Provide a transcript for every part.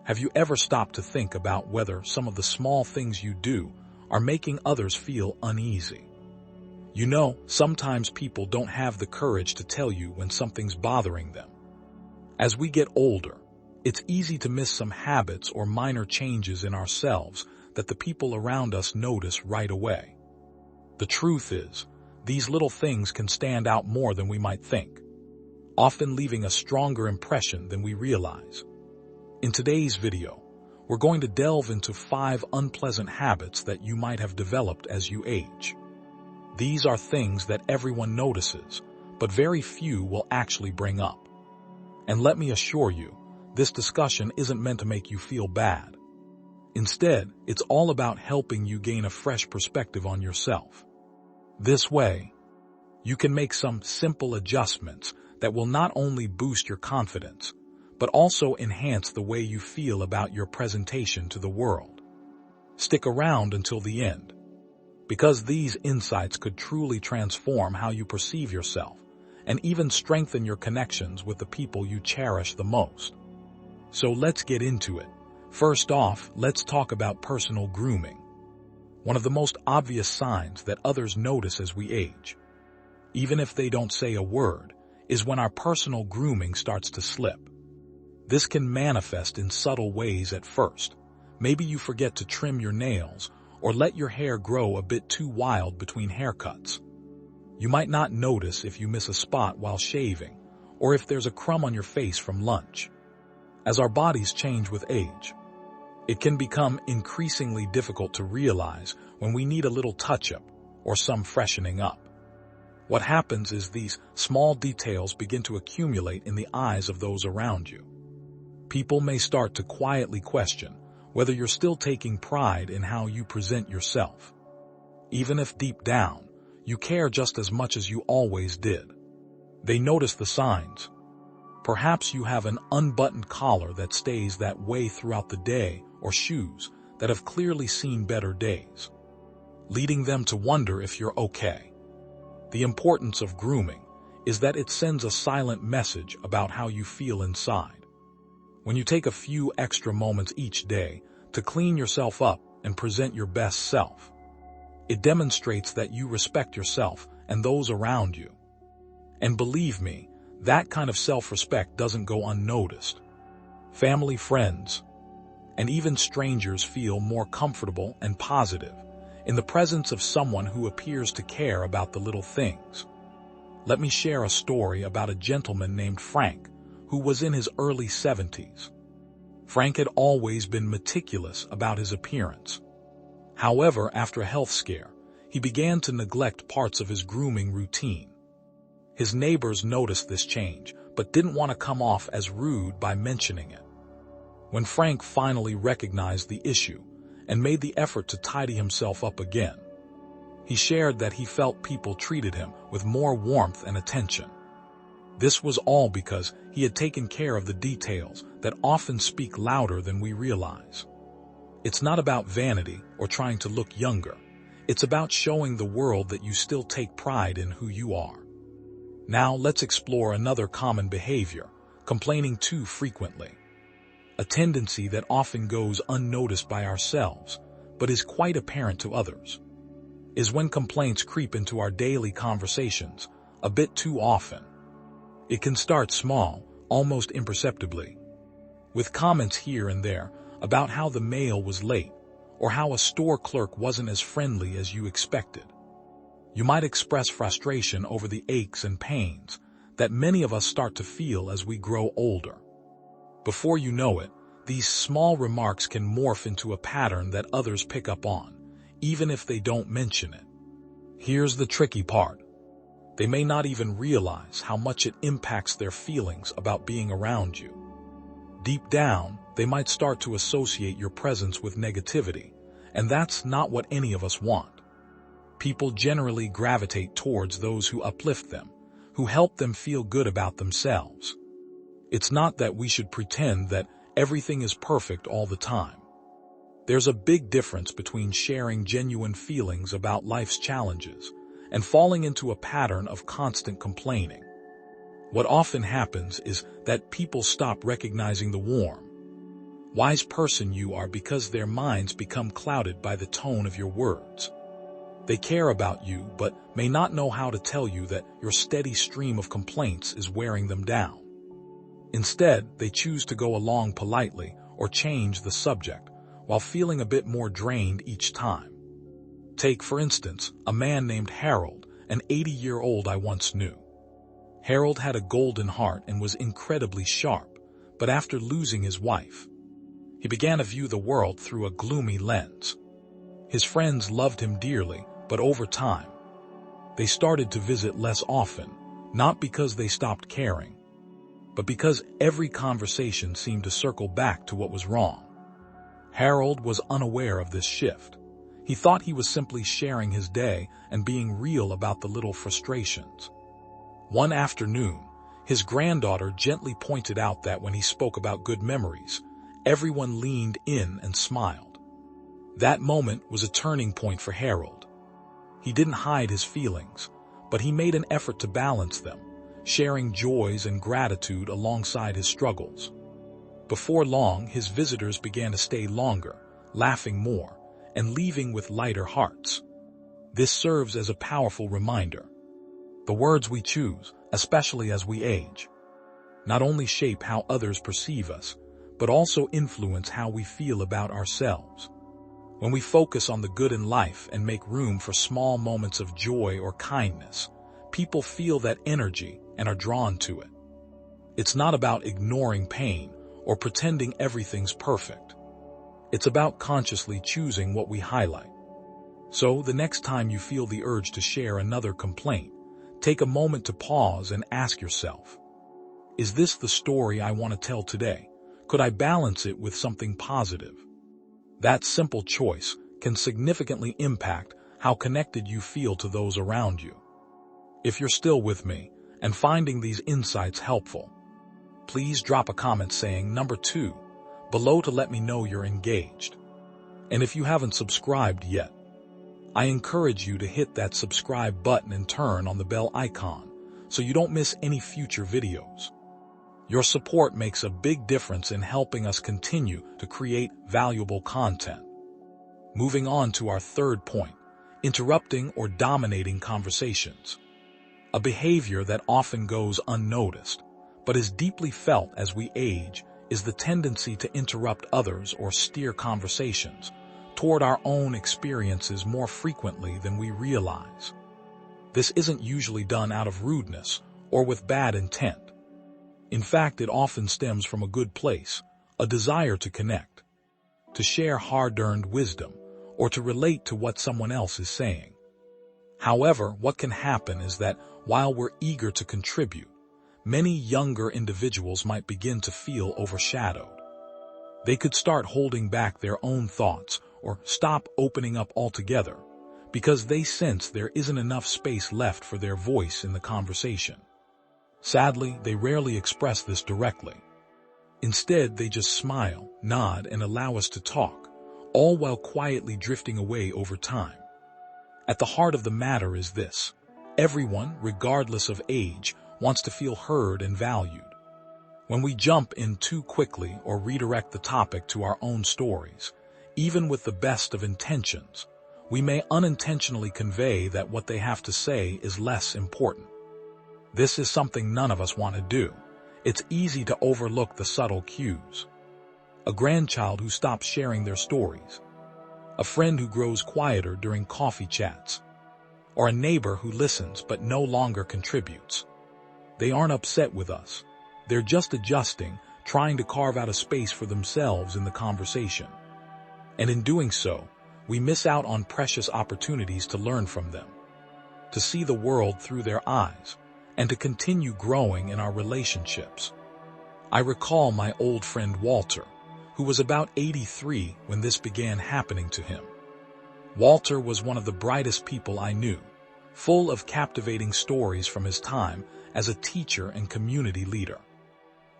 Have you ever stopped to think about whether some of the small things you do are making others feel uneasy? You know, sometimes people don't have the courage to tell you when something's bothering them. As we get older, it's easy to miss some habits or minor changes in ourselves that the people around us notice right away. The truth is, these little things can stand out more than we might think, often leaving a stronger impression than we realize. In today's video, we're going to delve into 5 unpleasant habits that you might have developed as you age. These are things that everyone notices, but very few will actually bring up. And let me assure you, this discussion isn't meant to make you feel bad. Instead, it's all about helping you gain a fresh perspective on yourself. This way, you can make some simple adjustments that will not only boost your confidence, but also enhance the way you feel about your presentation to the world. Stick around until the end, because these insights could truly transform how you perceive yourself and even strengthen your connections with the people you cherish the most. So let's get into it. First off, let's talk about personal grooming. One of the most obvious signs that others notice as we age, even if they don't say a word, is when our personal grooming starts to slip. This can manifest in subtle ways at first. Maybe you forget to trim your nails or let your hair grow a bit too wild between haircuts. You might not notice if you miss a spot while shaving or if there's a crumb on your face from lunch. As our bodies change with age, it can become increasingly difficult to realize when we need a little touch-up or some freshening up. What happens is these small details begin to accumulate in the eyes of those around you. People may start to quietly question whether you're still taking pride in how you present yourself, even if deep down you care just as much as you always did. They notice the signs. Perhaps you have an unbuttoned collar that stays that way throughout the day, or shoes that have clearly seen better days, leading them to wonder if you're okay. The importance of grooming is that it sends a silent message about how you feel inside. When you take a few extra moments each day to clean yourself up and present your best self, it demonstrates that you respect yourself and those around you. And believe me, that kind of self-respect doesn't go unnoticed. Family, friends, and even strangers feel more comfortable and positive in the presence of someone who appears to care about the little things. Let me share a story about a gentleman named Frank, who was in his early 70s. Frank had always been meticulous about his appearance. However, after a health scare, he began to neglect parts of his grooming routine. His neighbors noticed this change, but didn't want to come off as rude by mentioning it. When Frank finally recognized the issue and made the effort to tidy himself up again, he shared that he felt people treated him with more warmth and attention. This was all because he had taken care of the details that often speak louder than we realize. It's not about vanity or trying to look younger. It's about showing the world that you still take pride in who you are. Now let's explore another common behavior, complaining too frequently. A tendency that often goes unnoticed by ourselves, but is quite apparent to others, is when complaints creep into our daily conversations a bit too often. It can start small, almost imperceptibly, with comments here and there about how the mail was late or how a store clerk wasn't as friendly as you expected. You might express frustration over the aches and pains that many of us start to feel as we grow older. Before you know it, these small remarks can morph into a pattern that others pick up on, even if they don't mention it. Here's the tricky part. They may not even realize how much it impacts their feelings about being around you. Deep down, they might start to associate your presence with negativity, and that's not what any of us want. People generally gravitate towards those who uplift them, who help them feel good about themselves. It's not that we should pretend that everything is perfect all the time. There's a big difference between sharing genuine feelings about life's challenges and falling into a pattern of constant complaining. What often happens is that people stop recognizing the warm, wise person you are because their minds become clouded by the tone of your words. They care about you but may not know how to tell you that your steady stream of complaints is wearing them down. Instead, they choose to go along politely or change the subject, while feeling a bit more drained each time. Take, for instance, a man named Harold, an 80-year-old I once knew. Harold had a golden heart and was incredibly sharp, but after losing his wife, he began to view the world through a gloomy lens. His friends loved him dearly, but over time, they started to visit less often, not because they stopped caring, but because every conversation seemed to circle back to what was wrong. Harold was unaware of this shift. He thought he was simply sharing his day and being real about the little frustrations. One afternoon, his granddaughter gently pointed out that when he spoke about good memories, everyone leaned in and smiled. That moment was a turning point for Harold. He didn't hide his feelings, but he made an effort to balance them, sharing joys and gratitude alongside his struggles. Before long, his visitors began to stay longer, laughing more, and leaving with lighter hearts. This serves as a powerful reminder. The words we choose, especially as we age, not only shape how others perceive us, but also influence how we feel about ourselves. When we focus on the good in life and make room for small moments of joy or kindness, people feel that energy and are drawn to it. It's not about ignoring pain or pretending everything's perfect. It's about consciously choosing what we highlight. So, the next time you feel the urge to share another complaint, take a moment to pause and ask yourself, is this the story I want to tell today? Could I balance it with something positive? That simple choice can significantly impact how connected you feel to those around you. If you're still with me and finding these insights helpful, please drop a comment saying number 2 below to let me know you're engaged. And if you haven't subscribed yet, I encourage you to hit that subscribe button and turn on the bell icon so you don't miss any future videos. Your support makes a big difference in helping us continue to create valuable content. Moving on to our third point, interrupting or dominating conversations. A behavior that often goes unnoticed, but is deeply felt as we age, is the tendency to interrupt others or steer conversations toward our own experiences more frequently than we realize. This isn't usually done out of rudeness or with bad intent. In fact, it often stems from a good place, a desire to connect, to share hard-earned wisdom, or to relate to what someone else is saying. However, what can happen is that while we're eager to contribute, many younger individuals might begin to feel overshadowed. They could start holding back their own thoughts or stop opening up altogether because they sense there isn't enough space left for their voice in the conversation. Sadly, they rarely express this directly. Instead, they just smile, nod, and allow us to talk, all while quietly drifting away over time. At the heart of the matter is this: everyone, regardless of age, wants to feel heard and valued. When we jump in too quickly or redirect the topic to our own stories, even with the best of intentions, we may unintentionally convey that what they have to say is less important. This is something none of us want to do. It's easy to overlook the subtle cues. A grandchild who stops sharing their stories, a friend who grows quieter during coffee chats, or a neighbor who listens but no longer contributes. They aren't upset with us. They're just adjusting, trying to carve out a space for themselves in the conversation. And in doing so, we miss out on precious opportunities to learn from them, to see the world through their eyes, and to continue growing in our relationships. I recall my old friend Walter, who was about 83 when this began happening to him. Walter was one of the brightest people I knew, full of captivating stories from his time as a teacher and community leader.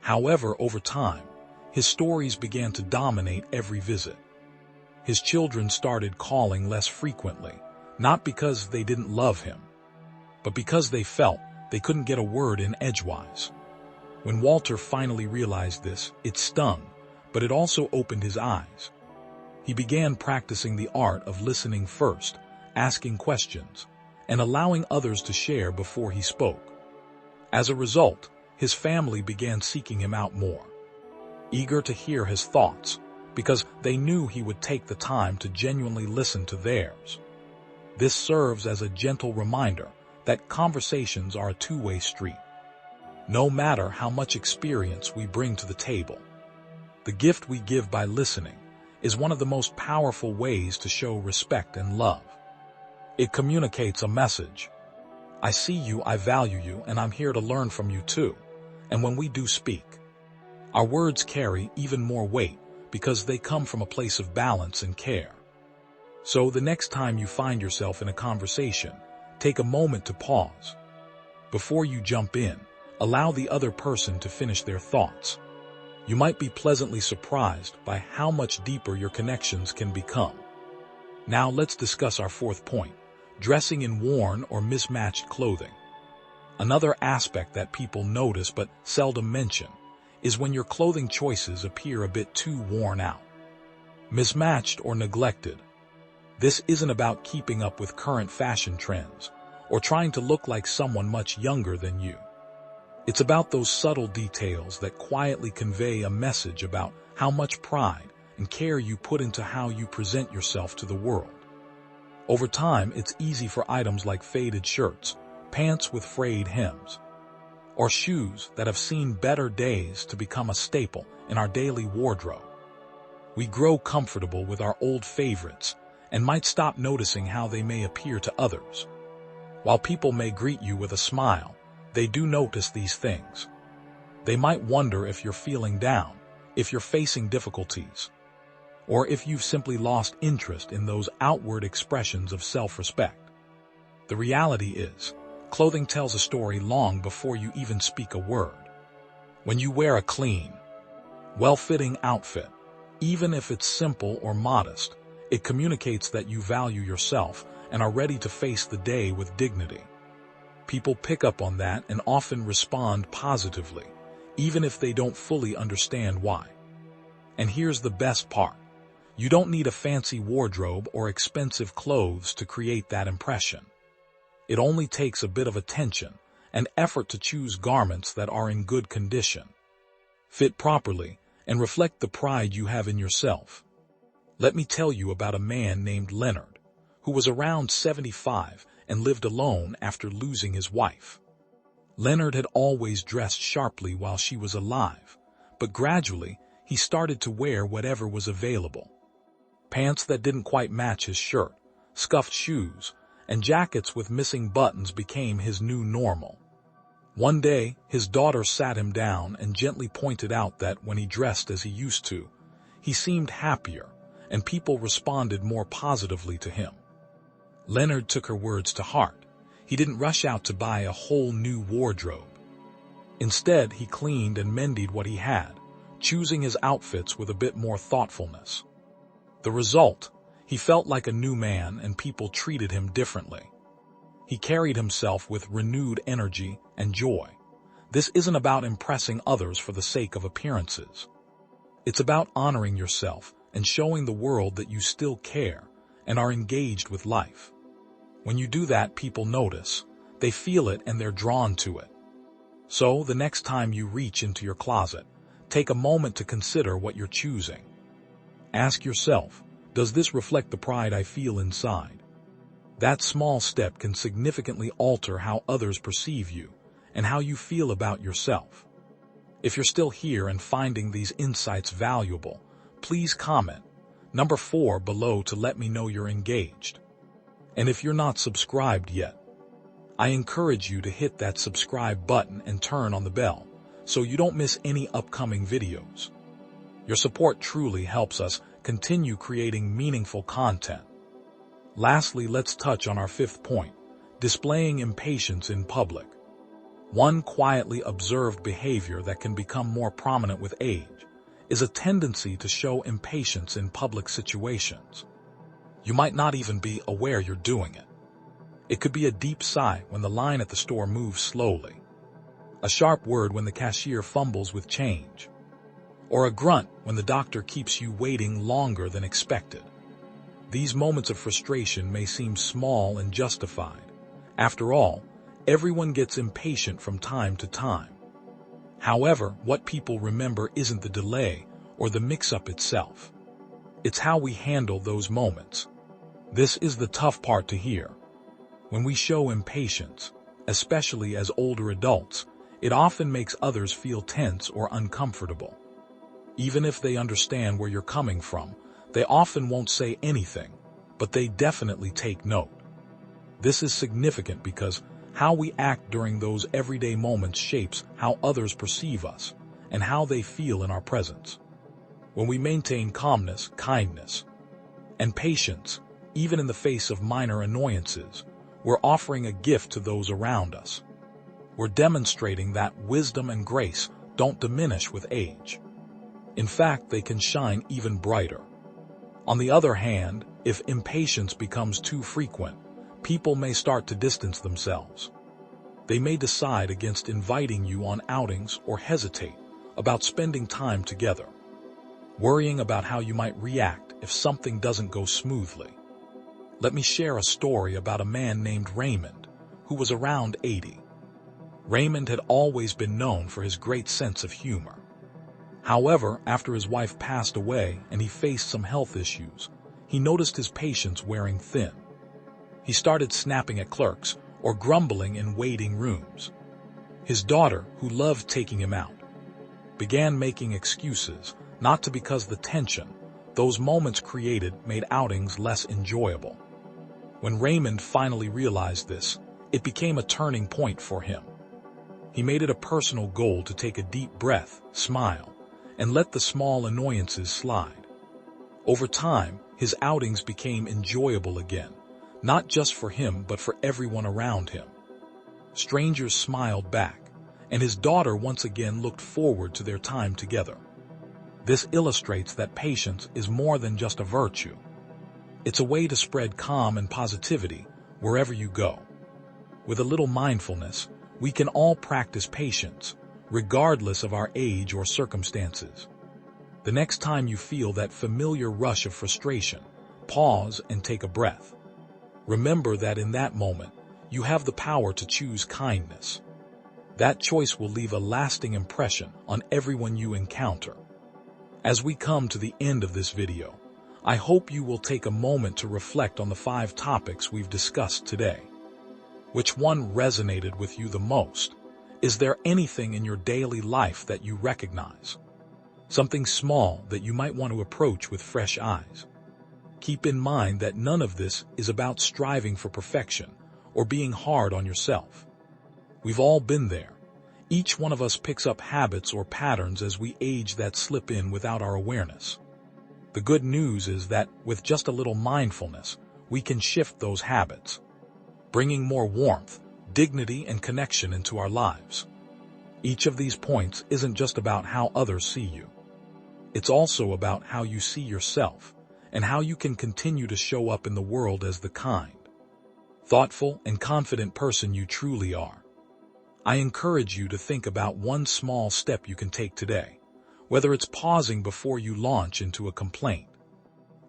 However, over time, his stories began to dominate every visit. His children started calling less frequently, not because they didn't love him, but because they felt they couldn't get a word in edgewise. When Walter finally realized this, it stung, but it also opened his eyes. He began practicing the art of listening first, asking questions, and allowing others to share before he spoke. As a result, his family began seeking him out more, eager to hear his thoughts, because they knew he would take the time to genuinely listen to theirs. This serves as a gentle reminder that conversations are a two-way street. No matter how much experience we bring to the table, the gift we give by listening is one of the most powerful ways to show respect and love. It communicates a message. I see you, I value you, and I'm here to learn from you too. And when we do speak, our words carry even more weight because they come from a place of balance and care. So the next time you find yourself in a conversation, take a moment to pause. Before you jump in, allow the other person to finish their thoughts. You might be pleasantly surprised by how much deeper your connections can become. Now let's discuss our fourth point, dressing in worn or mismatched clothing. Another aspect that people notice but seldom mention is when your clothing choices appear a bit too worn out, mismatched, or neglected. This isn't about keeping up with current fashion trends or trying to look like someone much younger than you. It's about those subtle details that quietly convey a message about how much pride and care you put into how you present yourself to the world. Over time, it's easy for items like faded shirts, pants with frayed hems, or shoes that have seen better days to become a staple in our daily wardrobe. We grow comfortable with our old favorites and might stop noticing how they may appear to others. While people may greet you with a smile, they do notice these things. They might wonder if you're feeling down, if you're facing difficulties, or if you've simply lost interest in those outward expressions of self-respect. The reality is, clothing tells a story long before you even speak a word. When you wear a clean, well-fitting outfit, even if it's simple or modest, it communicates that you value yourself and are ready to face the day with dignity. People pick up on that and often respond positively, even if they don't fully understand why. And here's the best part. You don't need a fancy wardrobe or expensive clothes to create that impression. It only takes a bit of attention and effort to choose garments that are in good condition, fit properly, and reflect the pride you have in yourself. Let me tell you about a man named Leonard, who was around 75 and lived alone after losing his wife. Leonard had always dressed sharply while she was alive, but gradually he started to wear whatever was available. Pants that didn't quite match his shirt, scuffed shoes, and jackets with missing buttons became his new normal. One day, his daughter sat him down and gently pointed out that when he dressed as he used to, he seemed happier, and people responded more positively to him. Leonard took her words to heart. He didn't rush out to buy a whole new wardrobe. Instead, he cleaned and mended what he had, choosing his outfits with a bit more thoughtfulness. The result, he felt like a new man and people treated him differently. He carried himself with renewed energy and joy. This isn't about impressing others for the sake of appearances. It's about honoring yourself and showing the world that you still care and are engaged with life. When you do that, people notice, they feel it, and they're drawn to it. So, the next time you reach into your closet, take a moment to consider what you're choosing. Ask yourself, does this reflect the pride I feel inside? That small step can significantly alter how others perceive you and how you feel about yourself. If you're still here and finding these insights valuable, please comment number 4 below to let me know you're engaged. And if you're not subscribed yet, I encourage you to hit that subscribe button and turn on the bell so you don't miss any upcoming videos. Your support truly helps us continue creating meaningful content. Lastly, let's touch on our 5th point, displaying impatience in public. One quietly observed behavior that can become more prominent with age is a tendency to show impatience in public situations. You might not even be aware you're doing it. It could be a deep sigh when the line at the store moves slowly, a sharp word when the cashier fumbles with change, or a grunt when the doctor keeps you waiting longer than expected. These moments of frustration may seem small and justified. After all, everyone gets impatient from time to time. However, what people remember isn't the delay or the mix-up itself. It's how we handle those moments. This is the tough part to hear. When we show impatience, especially as older adults, it often makes others feel tense or uncomfortable. Even if they understand where you're coming from, they often won't say anything, but they definitely take note. This is significant because how we act during those everyday moments shapes how others perceive us and how they feel in our presence. When we maintain calmness, kindness, and patience, even in the face of minor annoyances, we're offering a gift to those around us. We're demonstrating that wisdom and grace don't diminish with age. In fact, they can shine even brighter. On the other hand, if impatience becomes too frequent, people may start to distance themselves. They may decide against inviting you on outings or hesitate about spending time together, worrying about how you might react if something doesn't go smoothly. Let me share a story about a man named Raymond, who was around 80. Raymond had always been known for his great sense of humor. However, after his wife passed away and he faced some health issues, he noticed his patience wearing thin. He started snapping at clerks or grumbling in waiting rooms. His daughter, who loved taking him out, began making excuses, not because the tension those moments created made outings less enjoyable. When Raymond finally realized this, it became a turning point for him. He made it a personal goal to take a deep breath, smile, and let the small annoyances slide. Over time, his outings became enjoyable again, not just for him but for everyone around him. Strangers smiled back, and his daughter once again looked forward to their time together. This illustrates that patience is more than just a virtue. It's a way to spread calm and positivity wherever you go. With a little mindfulness, we can all practice patience, regardless of our age or circumstances. The next time you feel that familiar rush of frustration, pause and take a breath. Remember that in that moment, you have the power to choose kindness. That choice will leave a lasting impression on everyone you encounter. As we come to the end of this video, I hope you will take a moment to reflect on the 5 topics we've discussed today. Which one resonated with you the most? Is there anything in your daily life that you recognize? Something small that you might want to approach with fresh eyes? Keep in mind that none of this is about striving for perfection or being hard on yourself. We've all been there. Each one of us picks up habits or patterns as we age that slip in without our awareness. The good news is that with just a little mindfulness, we can shift those habits, bringing more warmth, dignity, and connection into our lives. Each of these points isn't just about how others see you. It's also about how you see yourself and how you can continue to show up in the world as the kind, thoughtful, and confident person you truly are. I encourage you to think about one small step you can take today, whether it's pausing before you launch into a complaint,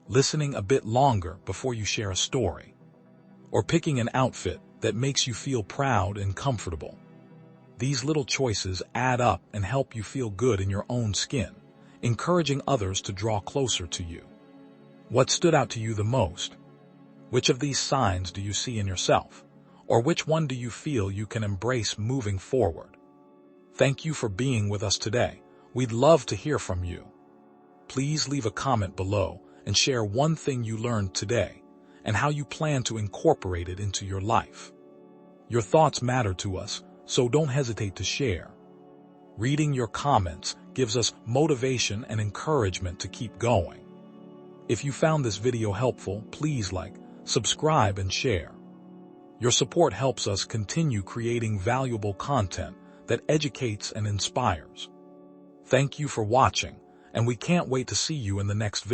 listening a bit longer before you share a story, or picking an outfit that makes you feel proud and comfortable. These little choices add up and help you feel good in your own skin, encouraging others to draw closer to you. What stood out to you the most? Which of these signs do you see in yourself? Or which one do you feel you can embrace moving forward? Thank you for being with us today. We'd love to hear from you. Please leave a comment below and share one thing you learned today and how you plan to incorporate it into your life. Your thoughts matter to us, so don't hesitate to share. Reading your comments gives us motivation and encouragement to keep going. If you found this video helpful, please like, subscribe, and share. Your support helps us continue creating valuable content that educates and inspires. Thank you for watching, and we can't wait to see you in the next video.